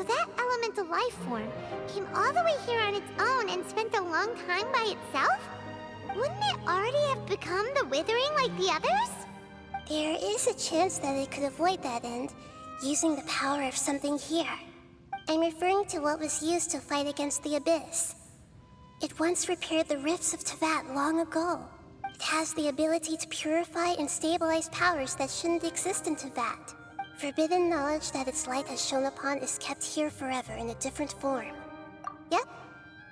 that elemental life form came all the way here on its own and spent a long time by itself? Wouldn't it already have become the Withering like the others? There is a chance that it could avoid that end, using the power of something here. I'm referring to what was used to fight against the Abyss. It once repaired the rifts of Teyvat long ago. It has the ability to purify and stabilize powers that shouldn't exist in Teyvat. Forbidden knowledge that its light has shone upon is kept here forever in a different form. Yep,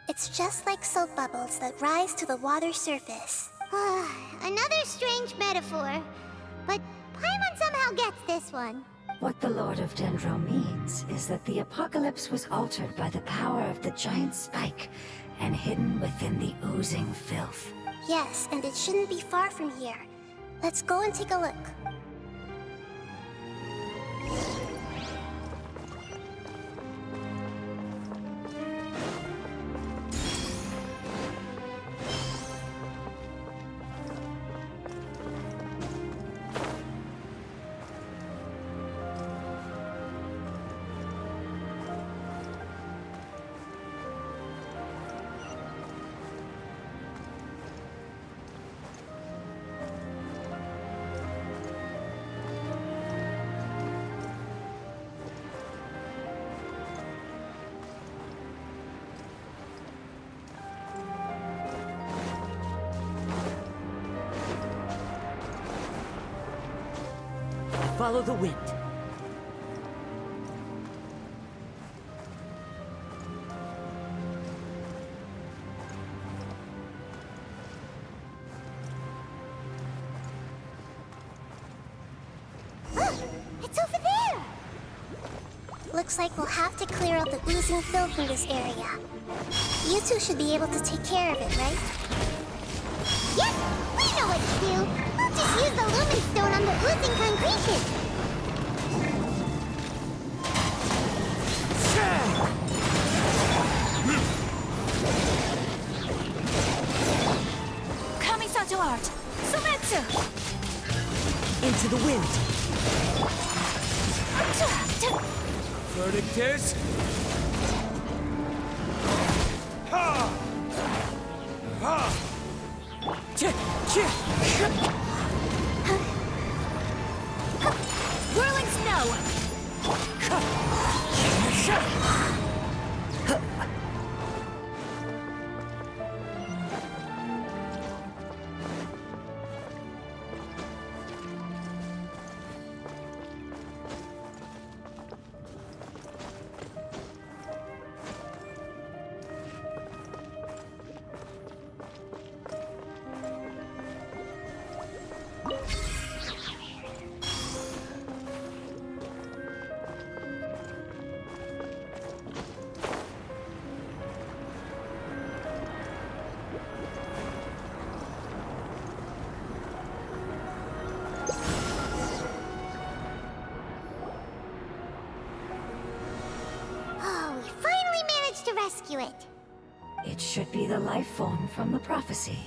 it's just like soap bubbles that rise to the water surface. Another strange metaphor, but Paimon somehow gets this one. What the Lord of Dendro means is that the apocalypse was altered by the power of the giant spike and hidden within the oozing filth. Yes, and it shouldn't be far from here. Let's go and take a look. Follow the wind. It's over there! Looks like we'll have to clear out the oozing filth in this area. You two should be able to take care of it, right? Yep, we know what to do. We'll just use the Lumen Stone on the oozing concretion. Kamisato art! Sumetsu! Into the wind. Verdict is... Ha! Ha! Whirling snow! Oh, we finally managed to rescue it. It should be the life form from the prophecy.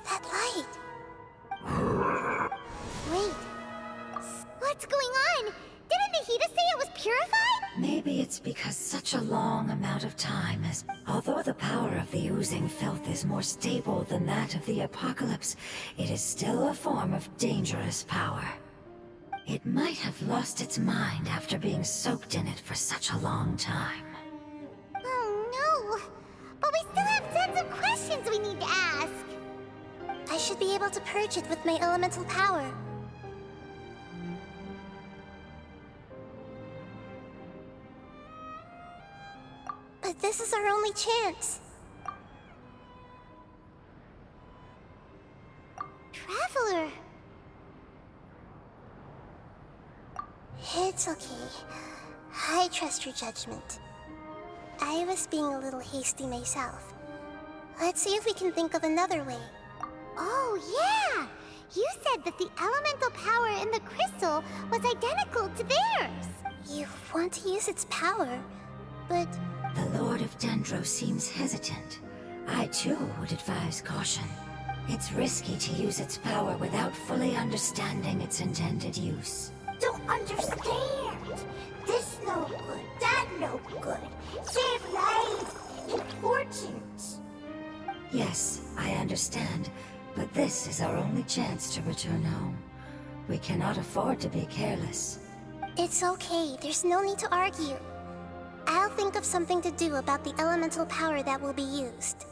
That light! Wait, what's going on? Didn't Nahida say it was purified? Maybe it's because such a long amount of time has... Although the power of the oozing filth is more stable than that of the apocalypse, it is still a form of dangerous power. It might have lost its mind after being soaked in it for such a long time. Oh no, but we still have tons of questions we need to ask. I should be able to purge it with my elemental power. But this is our only chance. Traveler. It's okay. I trust your judgment. I was being a little hasty myself. Let's see if we can think of another way. Oh yeah! You said that the elemental power in the crystal was identical to theirs. You want to use its power, but... The Lord of Dendro seems hesitant. I too would advise caution. It's risky to use its power without fully understanding its intended use. don't understand. This no good, that no good. Save lives. Important. Yes, I understand, but this is our only chance to return home. We cannot afford to be careless. It's okay, there's no need to argue. I'll think of something to do about the elemental power that will be used.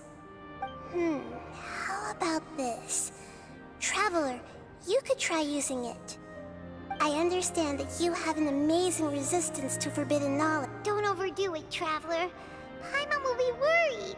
How about this? Traveler, you could try using it. I understand that you have an amazing resistance to forbidden knowledge. Don't overdo it, Traveler. Paimon will be worried.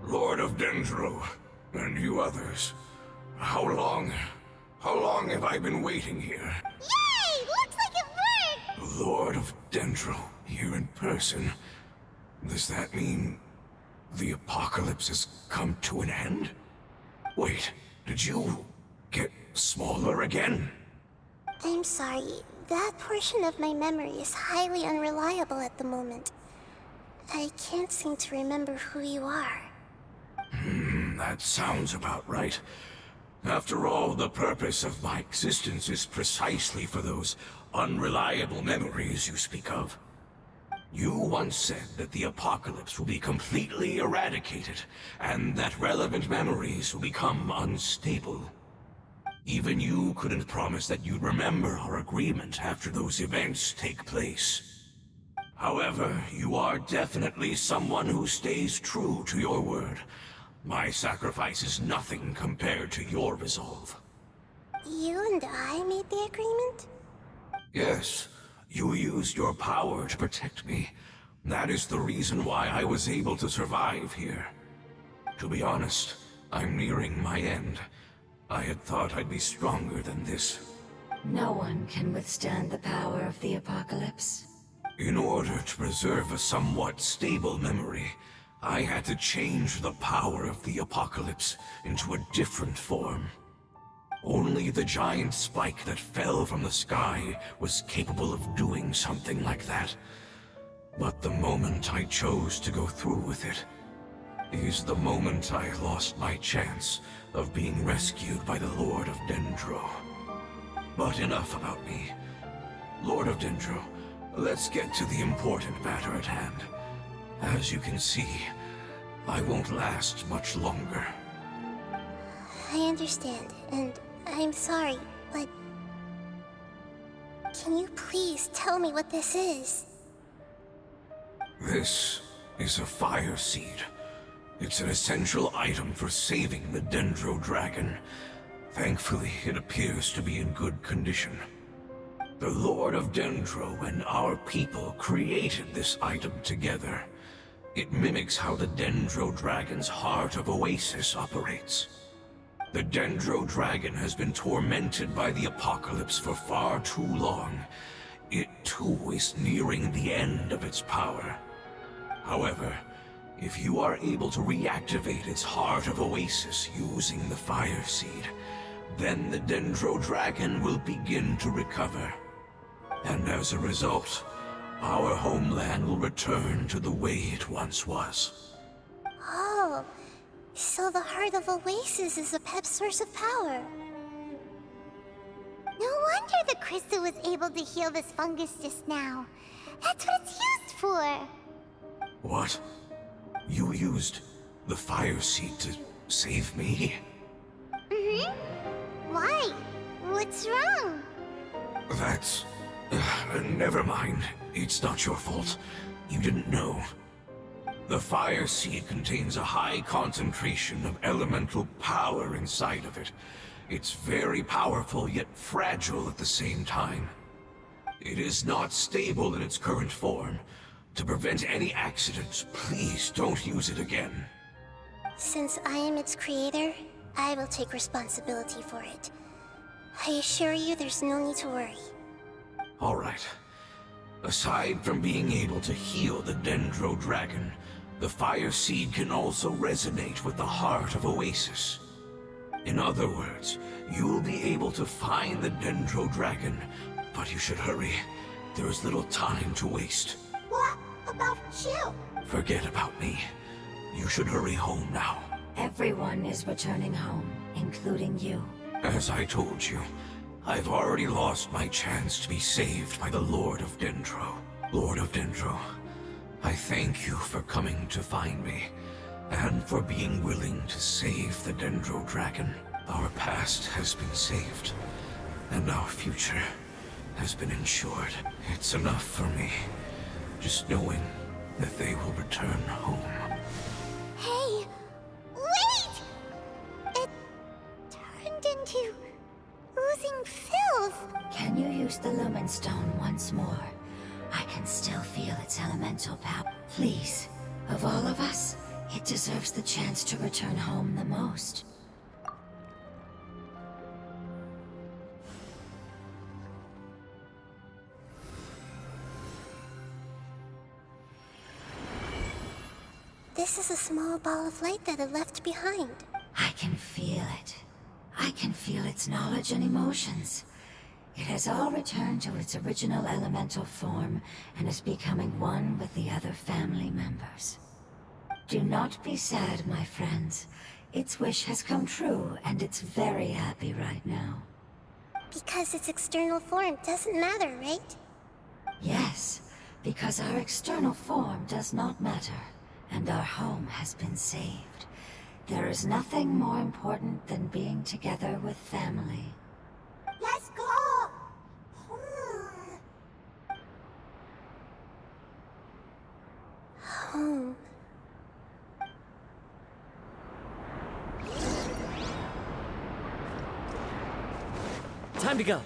Lord of Dendro, and you others. How long have I been waiting here? Yay! Looks like it worked! Lord of Dendro, here in person. Does that mean the apocalypse has come to an end? Wait, did you get smaller again? I'm sorry, that portion of my memory is highly unreliable at the moment. I can't seem to remember who you are. That sounds about right. After all, the purpose of my existence is precisely for those unreliable memories you speak of. You once said that the apocalypse will be completely eradicated, and that relevant memories will become unstable. Even you couldn't promise that you'd remember our agreement after those events take place. However, you are definitely someone who stays true to your word. My sacrifice is nothing compared to your resolve. You and I made the agreement? Yes, you used your power to protect me. That is the reason why I was able to survive here. To be honest, I'm nearing my end. I had thought I'd be stronger than this. No one can withstand the power of the apocalypse. In order to preserve a somewhat stable memory, I had to change the power of the apocalypse into a different form. Only the giant spike that fell from the sky was capable of doing something like that. But the moment I chose to go through with it is the moment I lost my chance of being rescued by the Lord of Dendro. But enough about me. Lord of Dendro, let's get to the important matter at hand. As you can see, I won't last much longer. I understand, and I'm sorry, but... Can you please tell me what this is? This is a fire seed. It's an essential item for saving the Dendro Dragon. Thankfully, it appears to be in good condition. The Lord of Dendro and our people created this item together. It mimics how the Dendro Dragon's Heart of Oasis operates. The Dendro Dragon has been tormented by the apocalypse for far too long. It too is nearing the end of its power. However, if you are able to reactivate its Heart of Oasis using the Fire Seed, then the Dendro Dragon will begin to recover. And as a result, our homeland will return to the way it once was. Oh, so the Heart of Oasis is a pep source of power. No wonder the crystal was able to heal this fungus just now. That's what it's used for. What? You used the Fire Seed to save me? Why? What's wrong? That's... never mind. It's not your fault. You didn't know. The Fire Seed contains a high concentration of elemental power inside of it. It's very powerful, yet fragile at the same time. It is not stable in its current form. To prevent any accidents, please don't use it again. Since I am its creator, I will take responsibility for it. I assure you there's no need to worry. All right. Aside from being able to heal the Dendro Dragon, the Fire Seed can also resonate with the Heart of Oasis. In other words, you'll be able to find the Dendro Dragon, but you should hurry. There is little time to waste. What about you? Forget about me. You should hurry home now. Everyone is returning home, including you. As I told you, I've already lost my chance to be saved by the Lord of Dendro. Lord of Dendro, I thank you for coming to find me, and for being willing to save the Dendro Dragon. Our past has been saved, and our future has been ensured. It's enough for me, just knowing that they will return home. Hey, wait! It turned into oozing filth. Can you use the Lumen Stone once more? I can still feel its elemental power. Please, of all of us, it deserves the chance to return home the most. This is a small ball of light that it left behind. I can feel it. I can feel its knowledge and emotions. It has all returned to its original elemental form and is becoming one with the other family members. Do not be sad, my friends. Its wish has come true, and it's very happy right now. Because its external form doesn't matter, right? Yes, because our external form does not matter, and our home has been saved. There is nothing more important than being together with family. Let's go! Home. Time to go.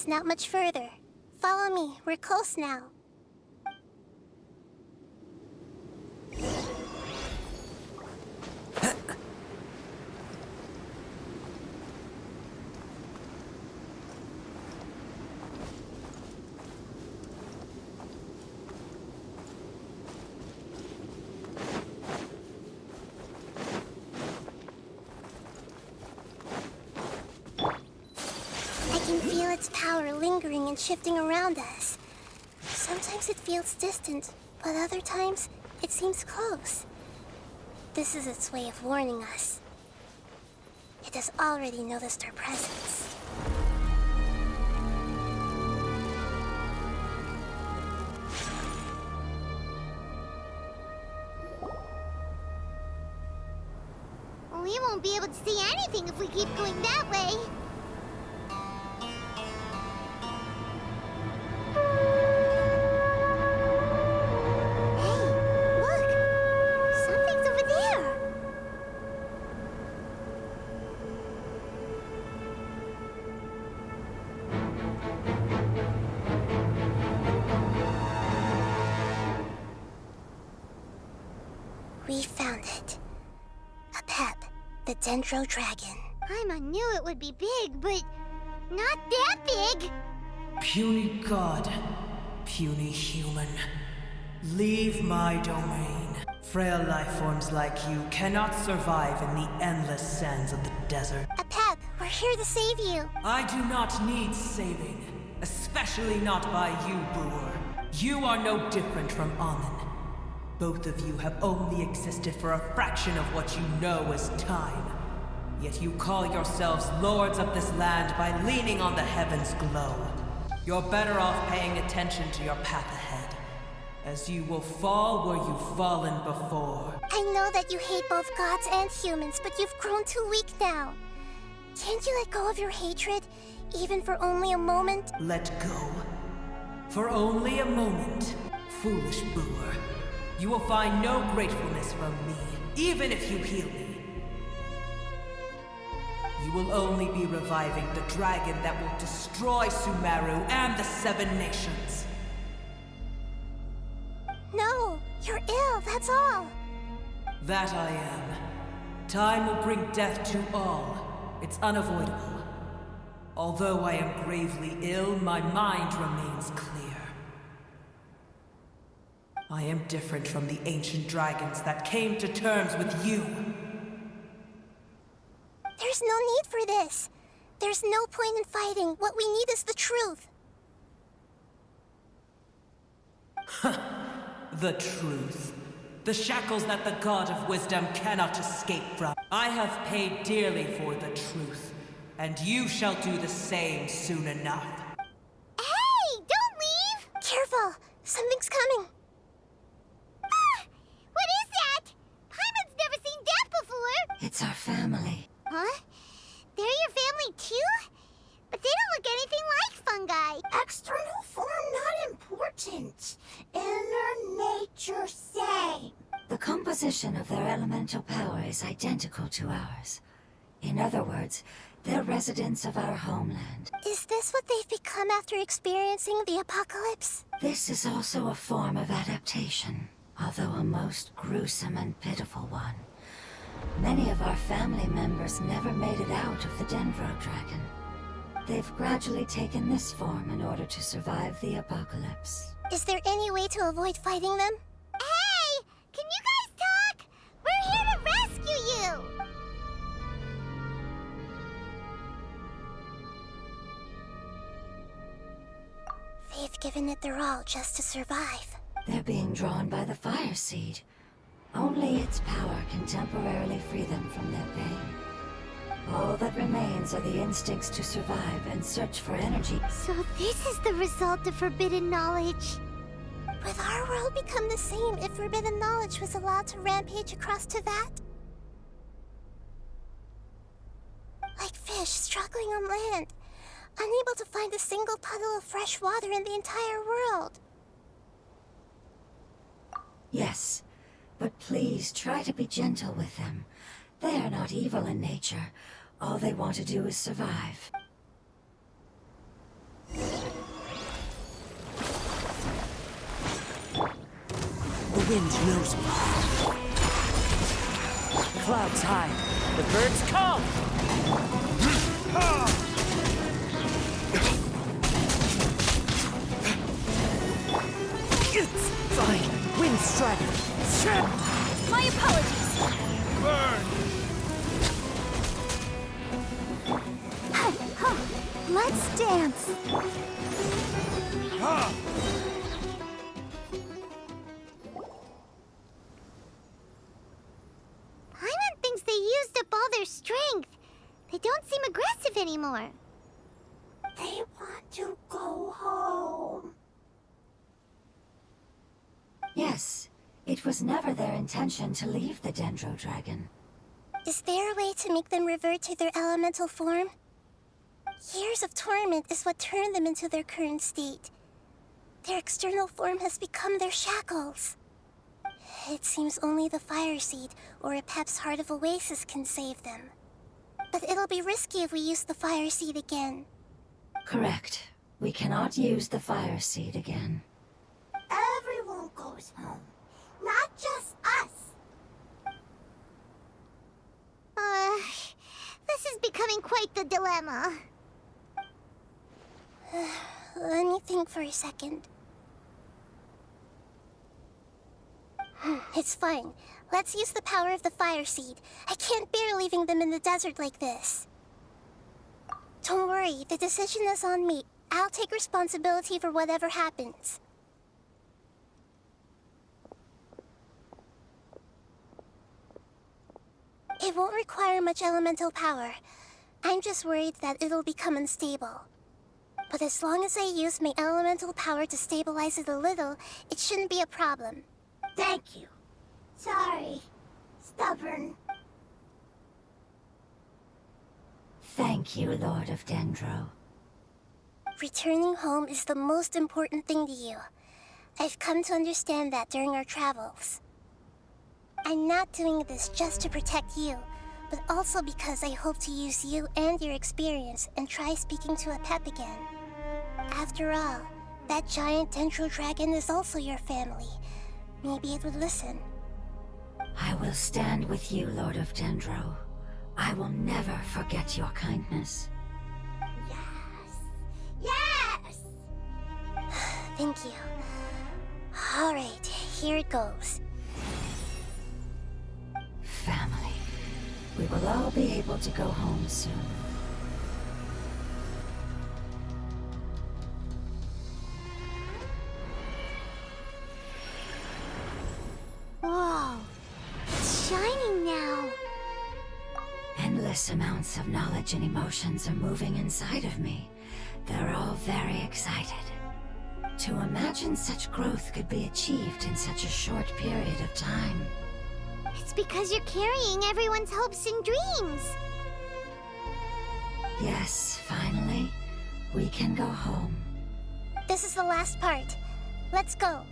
It's not much further. Follow me, we're close now. I can feel its power lingering and shifting around us. Sometimes it feels distant, but other times it seems close. This is its way of warning us. It has already noticed our presence. We won't be able to see anything if we keep going that way. Hey, look! Something's over there! We found it. A pep, the Dendro Dragon. Paimon knew it would be big, but not that big! Puny god, puny human, leave my domain. Frail life forms like you cannot survive in the endless sands of the desert. A pep, we're here to save you. I do not need saving, especially not by you, Brewer. You are no different from Amun. Both of you have only existed for a fraction of what you know as time. Yet you call yourselves lords of this land by leaning on the heavens' glow. You're better off paying attention to your path ahead, as you will fall where you've fallen before. I know that you hate both gods and humans, but you've grown too weak now. Can't you let go of your hatred, even for only a moment? Let go. For only a moment, foolish Brewer. You will find no gratefulness from me, even if you heal me. You will only be reviving the dragon that will destroy Sumeru and the Seven Nations. No, you're ill, that's all. That I am. Time will bring death to all. It's unavoidable. Although I am gravely ill, my mind remains clear. I am different from the ancient dragons that came to terms with you. There's no need for this. There's no point in fighting. What we need is the truth. The truth. The shackles that the God of Wisdom cannot escape from. I have paid dearly for the truth, and you shall do the same soon enough. Hey! Don't leave! Careful, something's coming. Ah! What is that? Paimon's never seen that before! It's our family. Huh? They're your family too? But they don't look anything like fungi. External form not important. Inner nature same. The composition of their elemental power is identical to ours. In other words, they're residents of our homeland. Is this what they've become after experiencing the apocalypse? This is also a form of adaptation, although a most gruesome and pitiful one. Many of our family members never made it out of the Dendro Dragon. They've gradually taken this form in order to survive the apocalypse. Is there any way to avoid fighting them? Hey! Can you guys talk? We're here to rescue you! They've given it their all just to survive. They're being drawn by the fire seed. Only its power can temporarily free them from their pain. All that remains are the instincts to survive and search for energy. So this is the result of forbidden knowledge. Would our world become the same if forbidden knowledge was allowed to rampage across Tevat? Like fish struggling on land, unable to find a single puddle of fresh water in the entire world. Yes, but please try to be gentle with them. They are not evil in nature. All they want to do is survive. wind knows me. Clouds high, the birds call. It's fine. Wind strider. My apologies. Let's dance. Paimon thinks they used up all their strength. They don't seem aggressive anymore. They want to go home. Yes, it was never their intention to leave the Dendro Dragon. Is there a way to make them revert to their elemental form? Years of torment is what turned them into their current state. Their external form has become their shackles. It seems only the Fire Seed or Epep's Heart of Oasis can save them. But it'll be risky if we use the Fire Seed again. Correct. We cannot use the Fire Seed again. Everyone goes home, not just us. This is becoming quite the dilemma. Let me think for a second. It's fine. Let's use the power of the Fire Seed. I can't bear leaving them in the desert like this. Don't worry, the decision is on me. I'll take responsibility for whatever happens. It won't require much elemental power. I'm just worried that it'll become unstable. But as long as I use my elemental power to stabilize it a little, it shouldn't be a problem. Thank you. Sorry. Stubborn. Thank you, Lord of Dendro. Returning home is the most important thing to you. I've come to understand that during our travels. I'm not doing this just to protect you, but also because I hope to use you and your experience and try speaking to Epep again. After all, that giant Dendro Dragon is also your family. Maybe it would listen. I will stand with you, Lord of Dendro. I will never forget your kindness. Yes! Thank you. Alright, here it goes. Family. We will all be able to go home soon. Whoa. It's shining now. Endless amounts of knowledge and emotions are moving inside of me. They're all very excited. To imagine such growth could be achieved in such a short period of time. It's because you're carrying everyone's hopes and dreams. Yes, finally, we can go home. This is the last part. Let's go.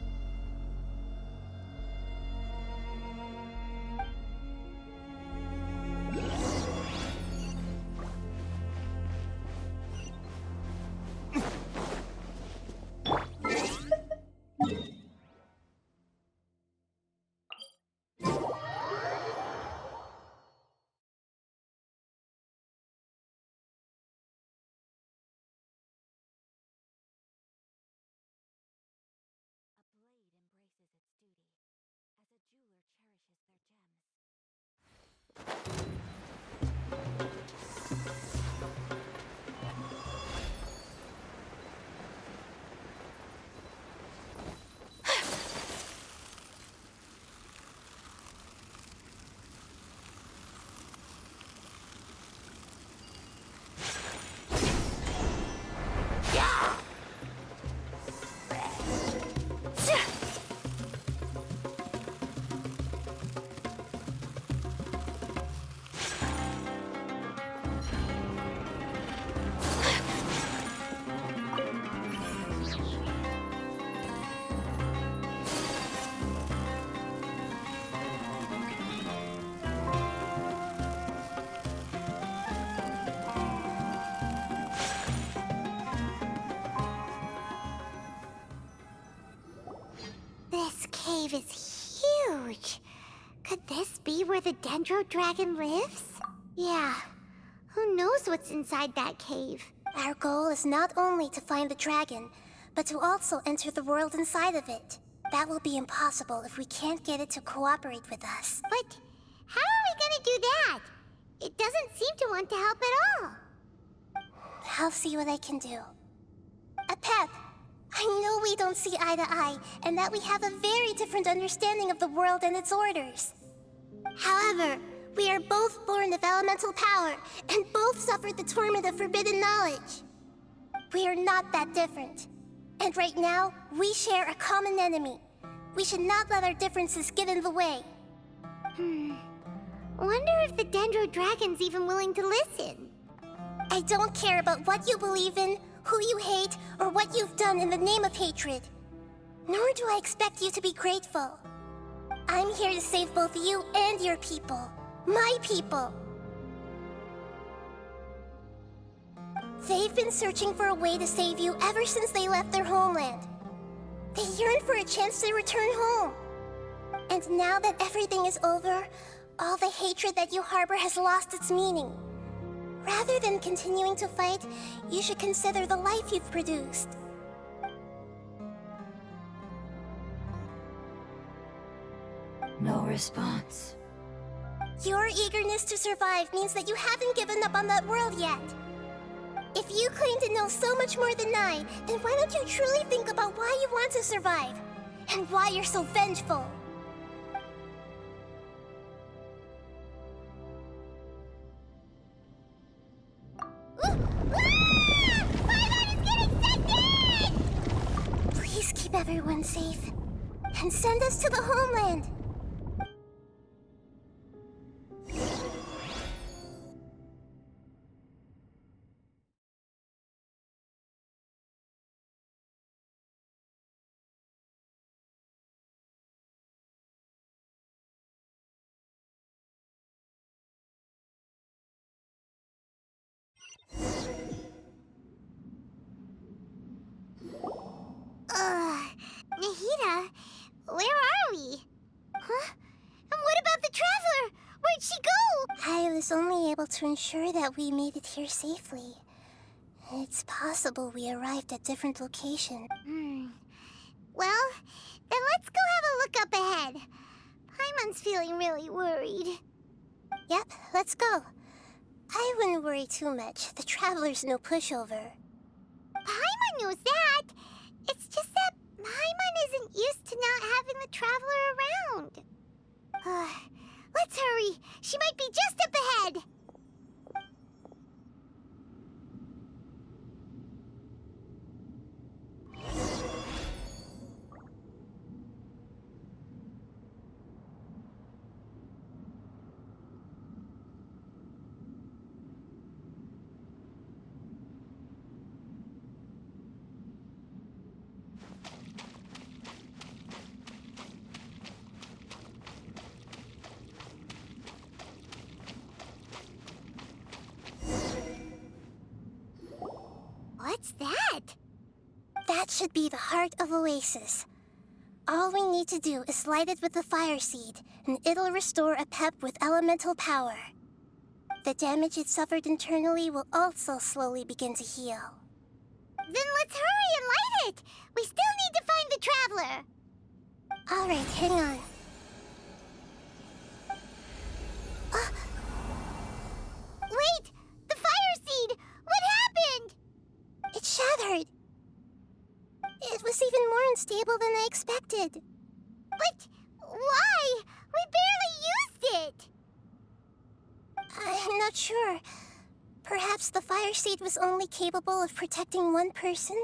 This cave is Ouch. Could this be where the Dendro Dragon lives? Yeah. Who knows what's inside that cave? Our goal is not only to find the dragon, but to also enter the world inside of it. That will be impossible if we can't get it to cooperate with us. But how are we gonna do that? It doesn't seem to want to help at all. I'll see what I can do. Pep, I know we don't see eye to eye, and that we have a very different understanding of the world and its orders. However, we are both born of elemental power, and both suffered the torment of forbidden knowledge. We are not that different. And right now, we share a common enemy. We should not let our differences get in the way. Wonder if the Dendro Dragon's even willing to listen. I don't care about what you believe in, who you hate, or what you've done in the name of hatred. Nor do I expect you to be grateful. I'm here to save both you and your people. My people. They've been searching for a way to save you ever since they left their homeland. They yearn for a chance to return home. And now that everything is over, all the hatred that you harbor has lost its meaning. Rather than continuing to fight, you should consider the life you've produced. No response. Your eagerness to survive means that you haven't given up on that world yet. If you claim to know so much more than I, then why don't you truly think about why you want to survive? And why you're so vengeful? Please keep everyone safe. And send us to the homeland. Nahida, where are we? Huh? And what about the Traveler? Where'd she go? I was only able to ensure that we made it here safely. It's possible we arrived at different locations. Well, then let's go have a look up ahead. Paimon's feeling really worried. Yep, let's go. I wouldn't worry too much. The Traveler's no pushover. Paimon knows that. It's just that Paimon isn't used to not having the Traveler around. Let's hurry. She might be just up ahead. What's that? That should be the heart of Oasis. All we need to do is light it with the fire seed, and it'll restore a pep with elemental power. The damage it suffered internally will also slowly begin to heal. Then let's hurry and light it. We still need to find the Traveler. All right, hang on. Wait! The fire seed! What happened? It shattered. It was even more unstable than I expected. But why? We barely used it. I'm not sure. Perhaps the fire seed was only capable of protecting one person?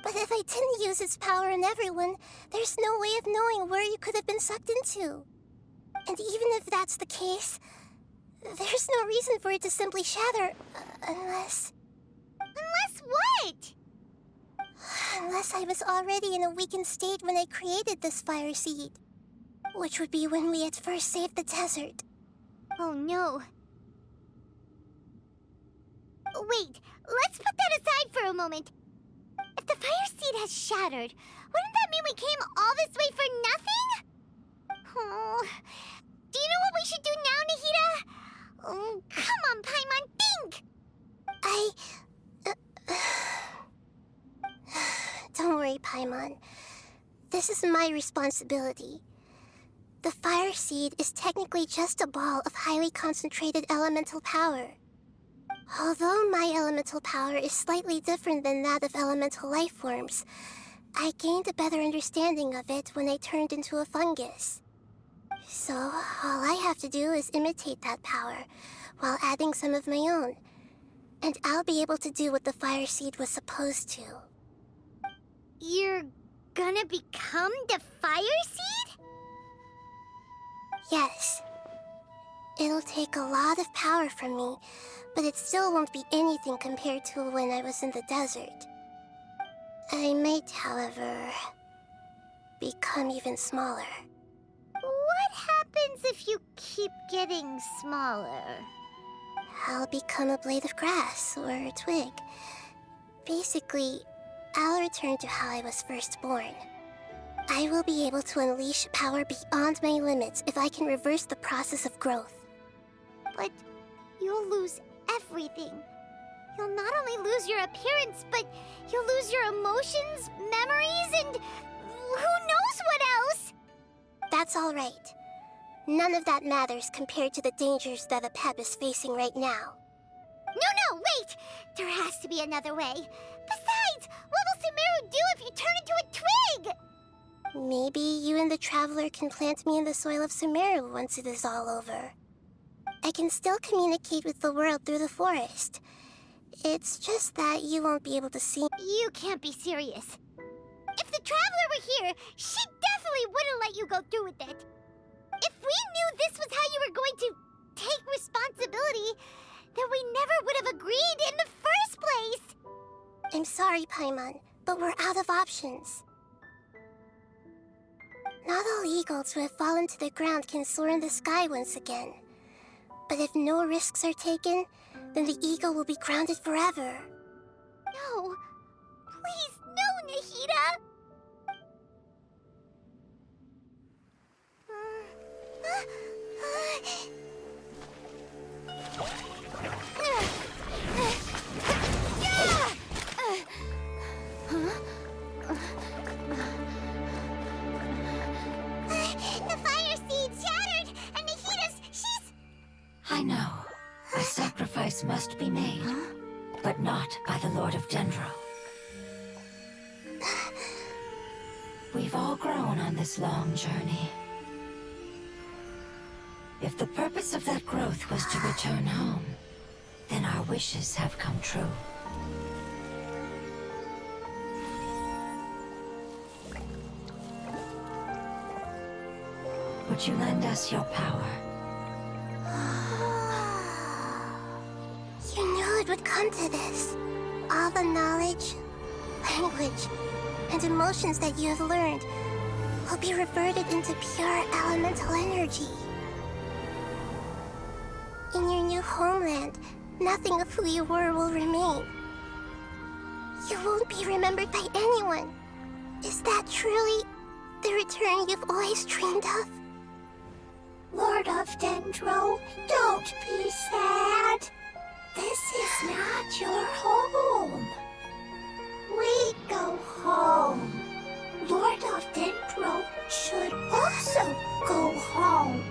But if I didn't use its power on everyone, there's no way of knowing where you could have been sucked into. And even if that's the case, there's no reason for it to simply shatter, unless... Unless what? Unless I was already in a weakened state when I created this fire seed. Which would be when we had first saved the desert. Oh no. Wait, let's put that aside for a moment. If the fire seed has shattered, wouldn't that mean we came all this way for nothing? Oh, do you know what we should do now, Nahida? Oh, come on, Paimon, think! Don't worry, Paimon. This is my responsibility. The Fire Seed is technically just a ball of highly concentrated elemental power. Although my elemental power is slightly different than that of elemental life forms, I gained a better understanding of it when I turned into a fungus. So, all I have to do is imitate that power, while adding some of my own. And I'll be able to do what the Fire Seed was supposed to. You're gonna become the Fire Seed? Yes. It'll take a lot of power from me, but it still won't be anything compared to when I was in the desert. I might, however, become even smaller. What happens if you keep getting smaller? I'll become a blade of grass or a twig. Basically, I'll return to how I was first born. I will be able to unleash power beyond my limits if I can reverse the process of growth. But you'll lose everything. You'll not only lose your appearance, but you'll lose your emotions, memories, and who knows what else? That's all right. None of that matters compared to the dangers that a pep is facing right now. No, wait! There has to be another way. Besides, what will Sumeru do if you turn into a twig? Maybe you and the Traveler can plant me in the soil of Sumeru once it is all over. I can still communicate with the world through the forest. It's just that you won't be able to see. You can't be serious. If the Traveler were here, she definitely wouldn't let you go through with it. If we knew this was how you were going to take responsibility, then we never would have agreed in the first place! I'm sorry, Paimon, but we're out of options. Not all eagles who have fallen to the ground can soar in the sky once again. But if no risks are taken, then the eagle will be grounded forever. No. Please, no, Nahida! The Fire Seed shattered, and she's... I know. A sacrifice must be made, but not by the Lord of Dendro. We've all grown on this long journey. If the purpose of that growth was to return home, then our wishes have come true. Would you lend us your power? You knew it would come to this. All the knowledge, language, and emotions that you have learned will be reverted into pure elemental energy. In your new homeland, nothing of who you were will remain. You won't be remembered by anyone. Is that truly the return you've always dreamed of? Lord of Dendro, don't be sad. This is not your home. We go home. Lord of Dendro should also go home.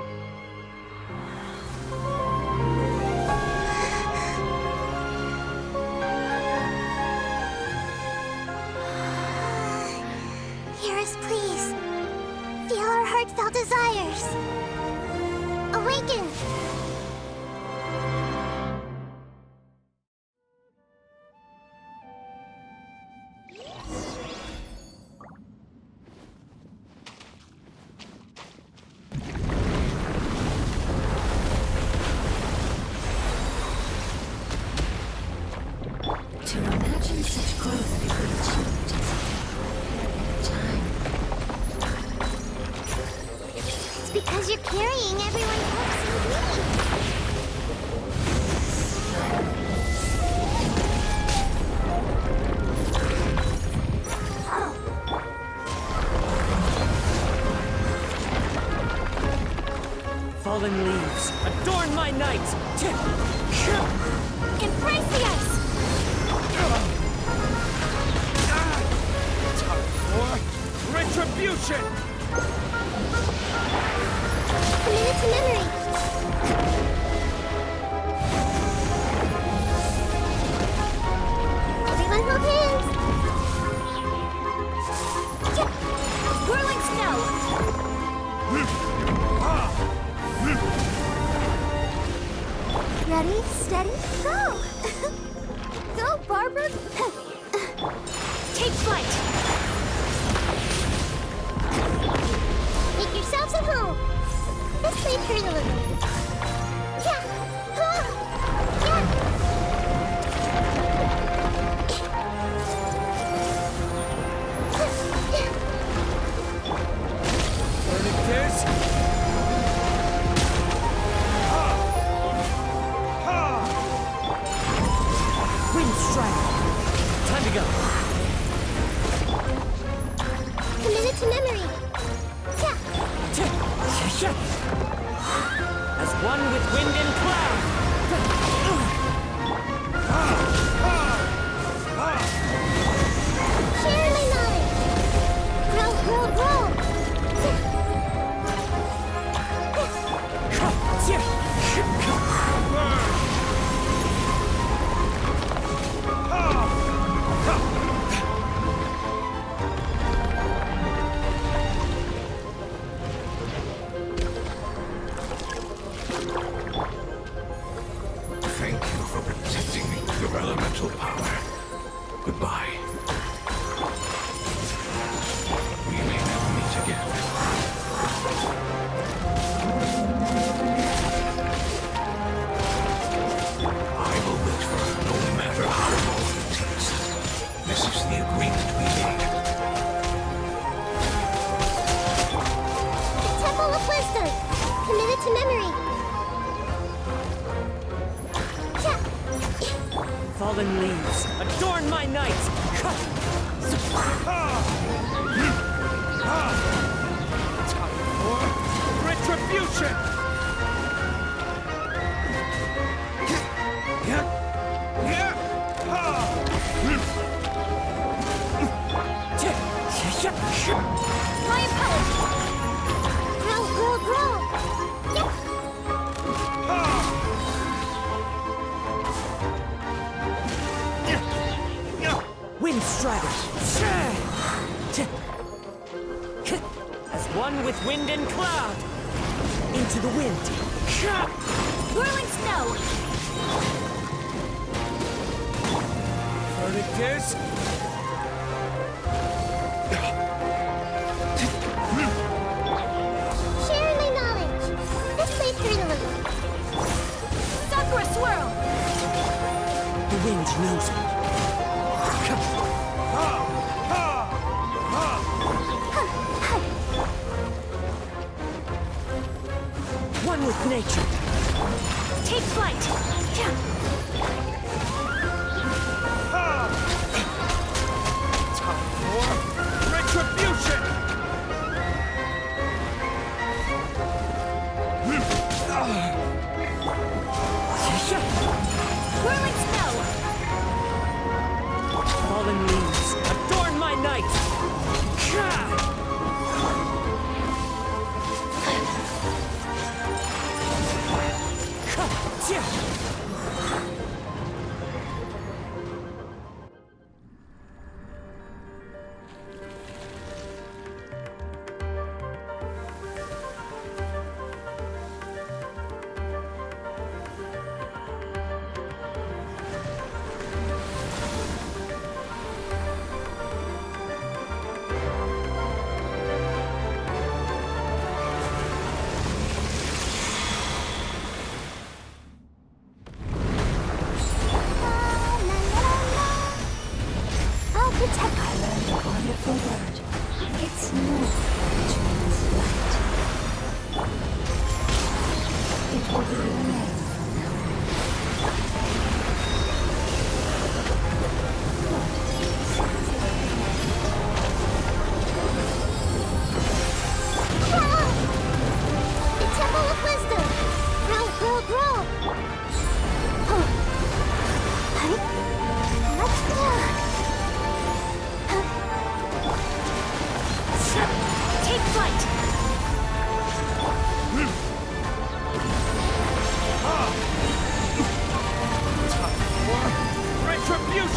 Hear us, please. Feel our heartfelt desires. Awaken! To imagine such growth could be achieved in time. It's because you're carrying everyone's hopes and dreams. Retribution! Committed to memory. Everyone hold hands. Whirling snow! Ready, steady, go! Go, Barbara! Take flight! Make yourselves at home. This may hurt a little. Yeah. Huh. Yeah. Predictors! Wind Strider! Time to go! Committed to memory. Yeah. As one with wind and cloud! Share my knowledge. Grow, grow, grow. Thank you for protecting me with your elemental power. Goodbye. We may never meet again. I will wait for her no matter how long it takes. This is the agreement we made. The Temple of Wisdom. Committed to memory. Yeah. Fallen leaves, adorn my night! Time for retribution! My appellate! Grow, grow, grow. Yeah. Wind Strider! As one with wind and cloud! Into the wind! Whirling snow! Predictors! Share my knowledge. This may hurt a little. Sakura swirl! The wind knows me. One with nature. Take flight! Time for retribution! Whirling snow! Fallen leaves, adorn my night! I'll protect I learned a wonderful word. It's more than light. It will be your name from now on. the Temple of Wisdom. Grow, grow, grow. Huh. Huh? Let's go.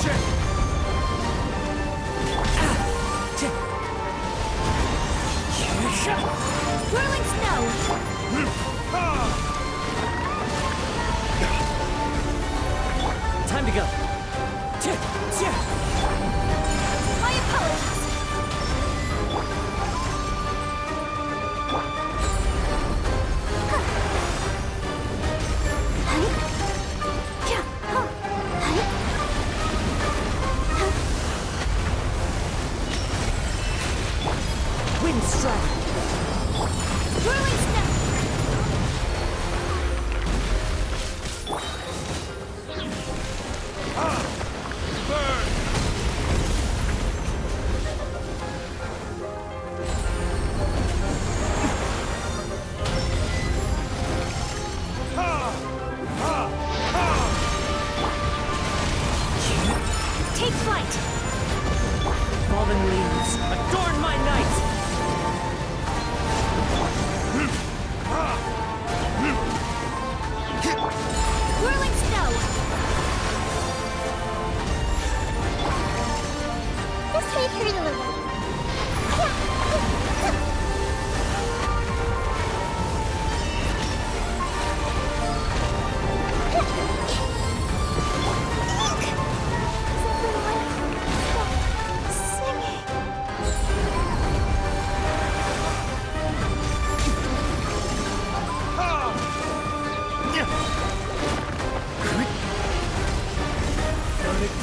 Retribution! Whirling snow! Time to go. My apologies! Wind strike! Whirling snow! Take flight! Fallen leaves, adorn my night! Whirling snow! Let's take her a little.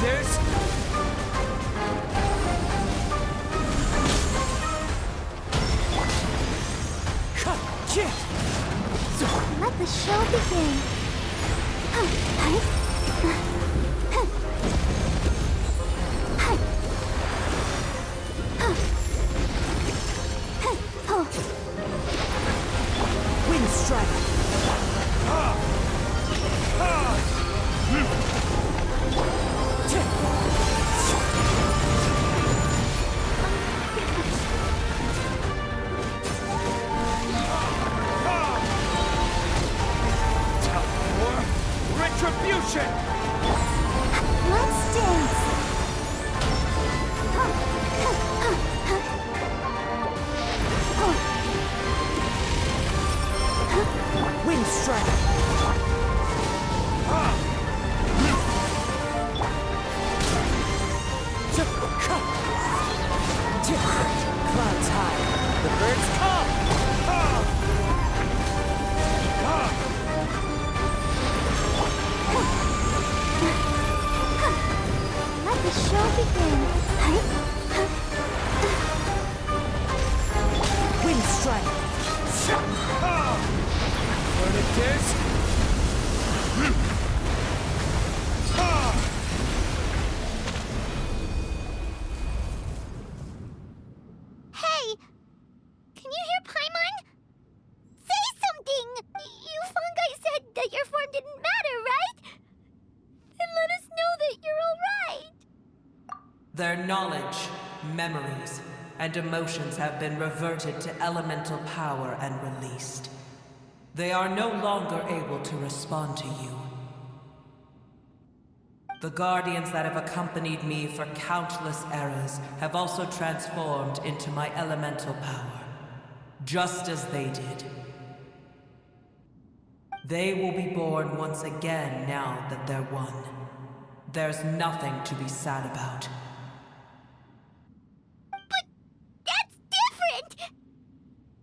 There's... Let the show begin. Wind strike! Retribution! Let's dance. Wind strike! Clouds high, the birds come! Let the show begin. Wind strike! Furnaces! Hey! Can you hear Paimon? Say something! You fungi said that your form didn't matter, right? Then let us know that you're alright! Their knowledge, memories, and emotions have been reverted to elemental power and released. They are no longer able to respond to you. The guardians that have accompanied me for countless eras have also transformed into my elemental power, just as they did. They will be born once again now that they're one. There's nothing to be sad about. But that's different!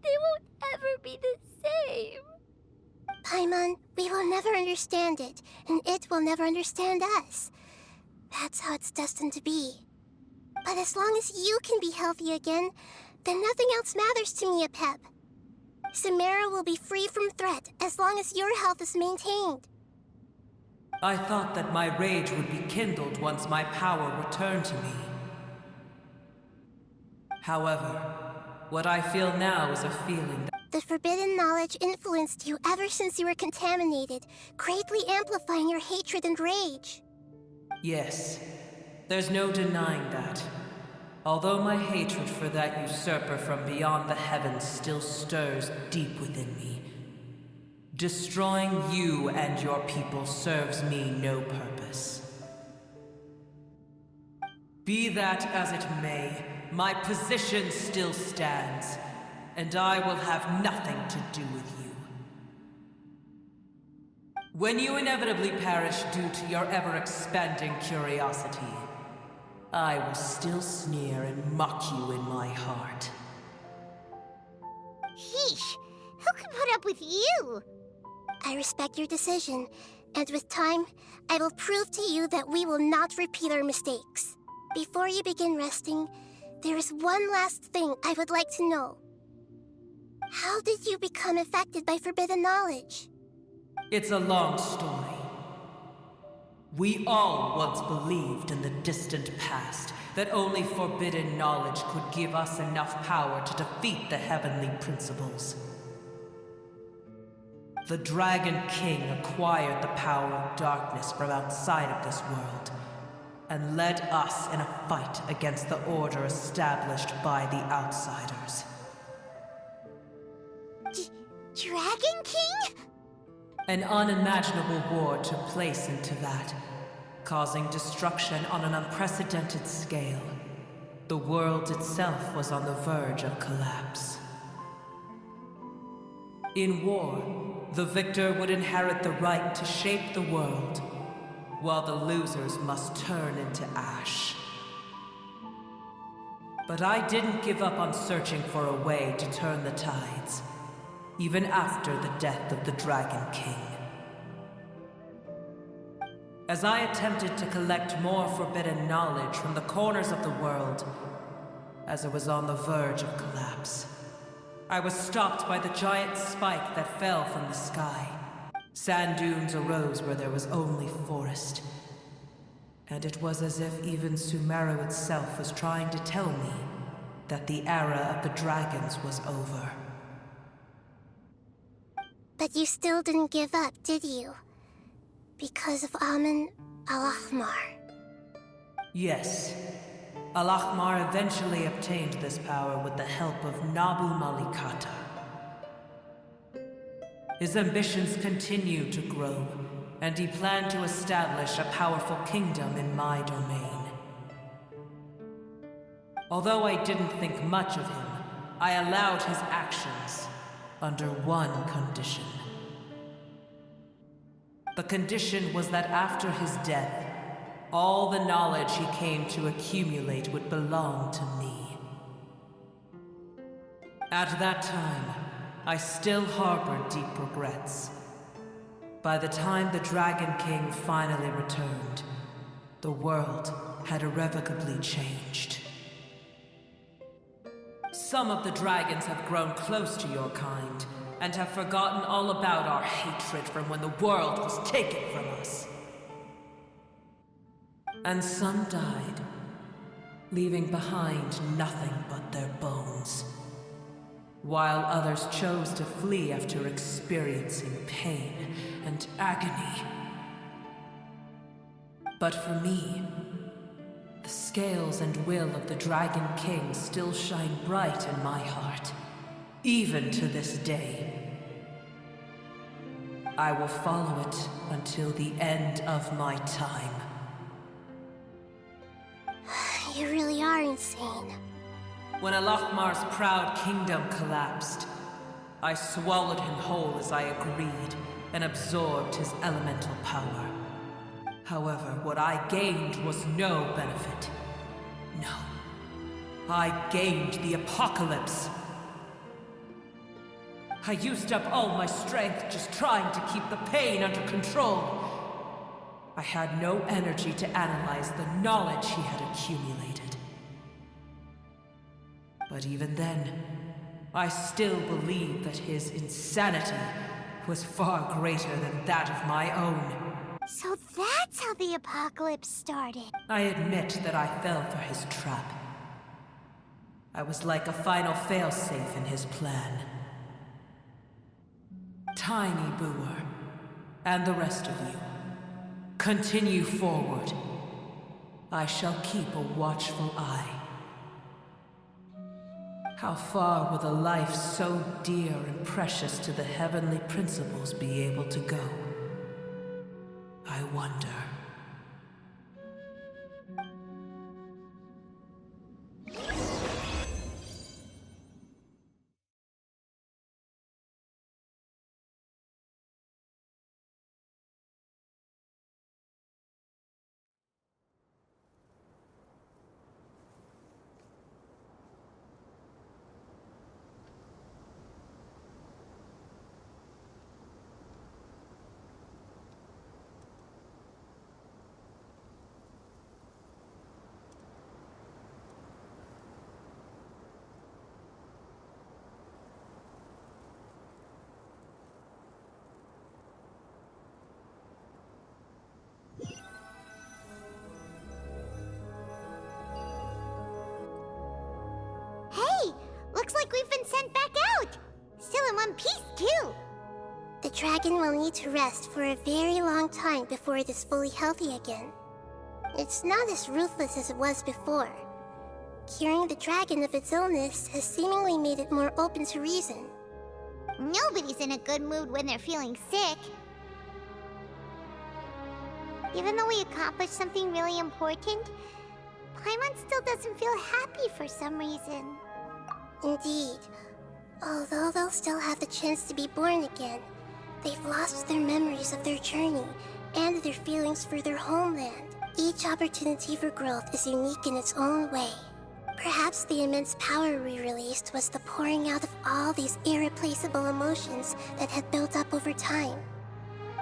They won't ever be the same. Paimon, we will never understand it, and it will never understand us. That's how it's destined to be. But as long as you can be healthy again, then nothing else matters to me, Apep. Samara will be free from threat as long as your health is maintained. I thought that my rage would be kindled once my power returned to me. However, what I feel now is a feeling that The forbidden knowledge influenced you ever since you were contaminated, greatly amplifying your hatred and rage. yes, there's no denying that. Although my hatred for that usurper from beyond the heavens still stirs deep within me, destroying you and your people serves me no purpose. Be that as it may, my position still stands, and I will have nothing to do with you. When you inevitably perish due to your ever-expanding curiosity, I will still sneer and mock you in my heart. Heesh, who can put up with you? I respect your decision, and with time, I will prove to you that we will not repeat our mistakes. Before you begin resting, there is one last thing I would like to know. How did you become affected by forbidden knowledge? It's a long story. We all once believed in the distant past that only forbidden knowledge could give us enough power to defeat the heavenly principles. The Dragon King acquired the power of darkness from outside of this world, and led us in a fight against the order established by the outsiders. Dragon King? An unimaginable war took place into that, causing destruction on an unprecedented scale. The world itself was on the verge of collapse. In war, the victor would inherit the right to shape the world, while the losers must turn into ash. But I didn't give up on searching for a way to turn the tides, even after the death of the Dragon King. As I attempted to collect more forbidden knowledge from the corners of the world, as it was on the verge of collapse, I was stopped by the giant spike that fell from the sky. Sand dunes arose where there was only forest, and it was as if even Sumeru itself was trying to tell me that the era of the dragons was over. But you still didn't give up, did you? Because of Amun Al-Ahmar. Yes. Al-Ahmar eventually obtained this power with the help of Nabu Malikata. His ambitions continued to grow, and he planned to establish a powerful kingdom in my domain. Although I didn't think much of him, I allowed his actions under one condition. The condition was that after his death, all the knowledge he came to accumulate would belong to me. At that time, I still harbored deep regrets. By the time the Dragon King finally returned, the world had irrevocably changed. Some of the dragons have grown close to your kind, and have forgotten all about our hatred from when the world was taken from us. And some died, leaving behind nothing but their bones, while others chose to flee after experiencing pain and agony. But for me, the scales and will of the Dragon King still shine bright in my heart, even to this day. I will follow it until the end of my time. You really are insane. When Al-Ahmar's proud kingdom collapsed, I swallowed him whole as I agreed and absorbed his elemental power. However, what I gained was no benefit. No. I gained the apocalypse. I used up all my strength just trying to keep the pain under control. I had no energy to analyze the knowledge he had accumulated. But even then, I still believed that his insanity was far greater than that of my own. So that's how the apocalypse started. I admit that I fell for his trap. I was like a final failsafe in his plan. Tiny Booer, and the rest of you, continue forward. I shall keep a watchful eye. How far will a life so dear and precious to the heavenly principles be able to go? I wonder. like we've been sent back out. Still in one piece, too. The dragon will need to rest for a very long time before it is fully healthy again. It's not as ruthless as it was before. Curing the dragon of its illness has seemingly made it more open to reason. Nobody's in a good mood when they're feeling sick. Even though we accomplished something really important, Paimon still doesn't feel happy for some reason. Indeed. Although they'll still have the chance to be born again, they've lost their memories of their journey and their feelings for their homeland. Each opportunity for growth is unique in its own way. Perhaps the immense power we released was the pouring out of all these irreplaceable emotions that had built up over time.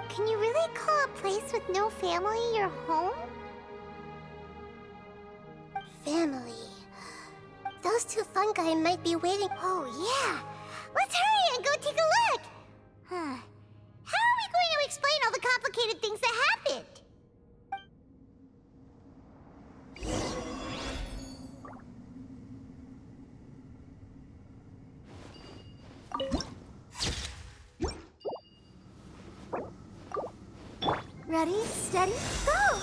Can you really call a place with no family your home? Family. Those two fungi might be waiting. Oh, yeah. Let's hurry and go take a look. How are we going to explain all the complicated things that happened? Ready, steady, go!